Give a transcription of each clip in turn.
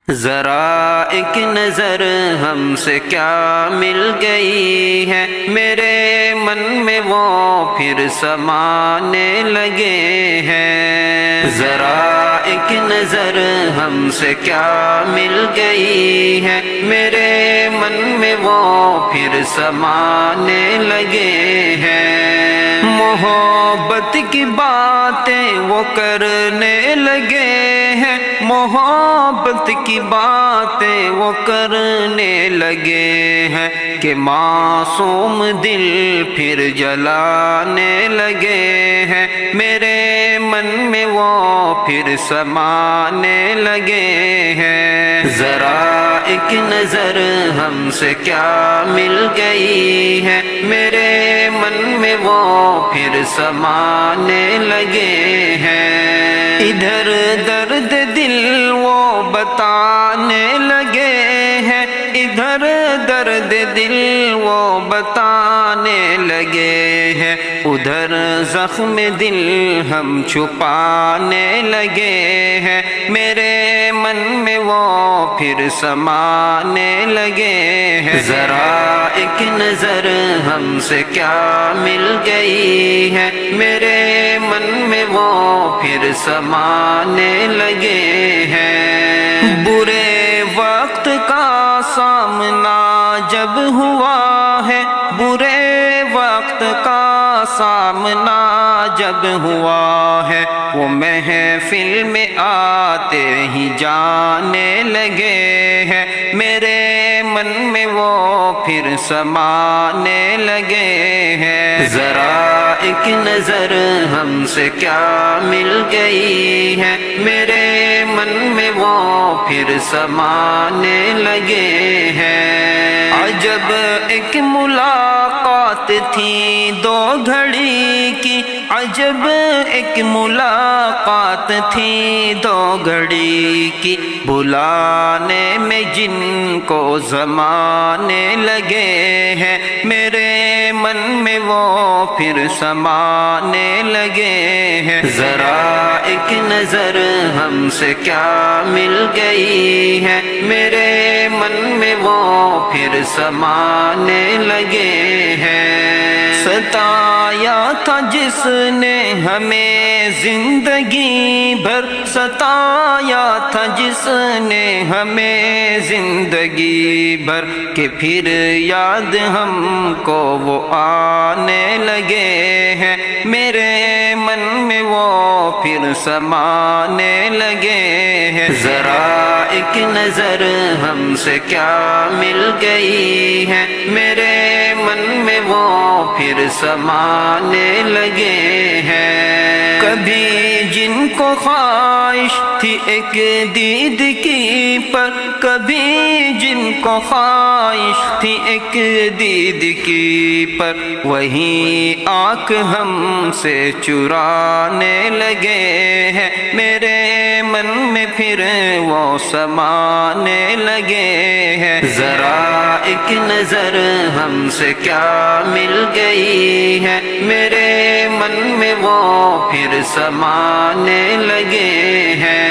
ذرا ایک نظر ہم سے کیا مل گئی ہے، میرے من میں وہ پھر سمانے لگے ہیں۔ ذرا ایک نظر ہم سے کیا مل گئی ہے، میرے من میں وہ پھر سمانے لگے ہیں۔ محبت کی باتیں وہ کرنے لگے ہیں، محبت کی باتیں وہ کرنے لگے ہیں کہ معصوم دل پھر جلانے لگے ہیں، میرے من میں وہ پھر سمانے لگے ہیں۔ ذرا ایک نظر ہم سے کیا مل گئی ہے، میرے من میں وہ پھر سمانے لگے ہیں۔ ادھر درد دل وہ بتانے لگے ہیں، ادھر درد دل وہ بتانے لگے ہیں، ادھر زخم دل ہم چھپانے لگے ہیں، میرے من میں وہ پھر سمانے لگے ہیں۔ ذرا ایک نظر ہم سے کیا مل گئی ہے، میرے من میں وہ پھر سمانے لگے ہیں۔ برے وقت کا سامنا جب ہوا ہے، برے وقت کا سامنا جب ہوا ہے، وہ محفل میں آتے ہی جانے لگے ہیں، میرے من میں وہ پھر سمانے لگے ہیں۔ ذرا ایک نظر ہم سے کیا مل گئی ہے، میرے من میں وہ پھر سمانے لگے ہیں۔ عجب ایک ملاقات تھی دو گھڑی کی، عجب ایک ملاقات تھی دو گھڑی کی، بلانے میں جن کو زمانے لگے ہیں، میرے من میں وہ پھر سمانے لگے ہیں۔ ذرا ایک نظر ہم سے کیا مل گئی ہے، میرے من میں وہ پھر سمانے لگے ہیں۔ ستایا تھا جس نے ہمیں زندگی بھر، ستایا تھا جس نے ہمیں زندگی بھر، کہ پھر یاد ہم کو وہ آنے لگے ہیں، میرے من میں وہ پھر سمانے لگے ہیں۔ ذرا ایک نظر ہم سے کیا مل گئی ہے، میرے من میں وہ پھر سمانے لگے ہیں۔ کبھی جن کو خواہش تھی ایک دید کی پر، کبھی جن کو خواہش تھی ایک دید کی پر، وہی آنکھ ہم سے چرانے لگے ہیں، میرے من میں پھر وہ سمانے لگے ہیں۔ ذرا ایک نظر ہم سے کیا مل گئی ہے، میرے من میں وہ پھر سمانے لگے ہیں۔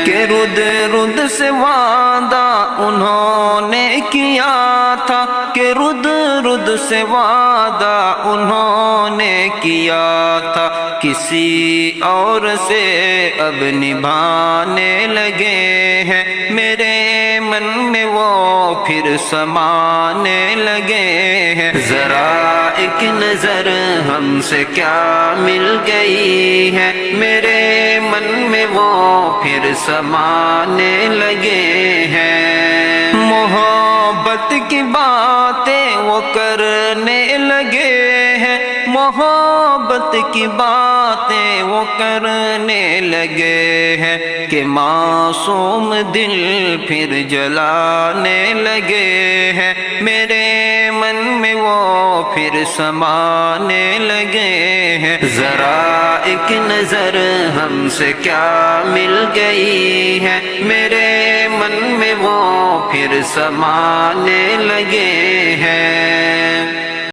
کہ رد رد سے وعدہ انہوں نے کیا تھا، کہ رد رد سے وعدہ انہوں نے کیا تھا، کسی اور سے اب نبھانے لگے ہیں، میرے من میں وہ پھر سمانے لگے ہیں۔ ذرا ایک نظر ہم سے کیا مل گئی ہے، میرے من میں وہ پھر سمانے لگے ہیں۔ محبت کی باتیں وہ کرنے لگے ہیں، محبت کی باتیں وہ کرنے لگے ہیں، کہ معصوم دل پھر جلانے لگے ہیں، میرے من میں وہ پھر سمانے لگے ہیں۔ ذرا ایک نظر ہم سے کیا مل گئی ہے، میرے من میں وہ پھر سمانے لگے ہیں۔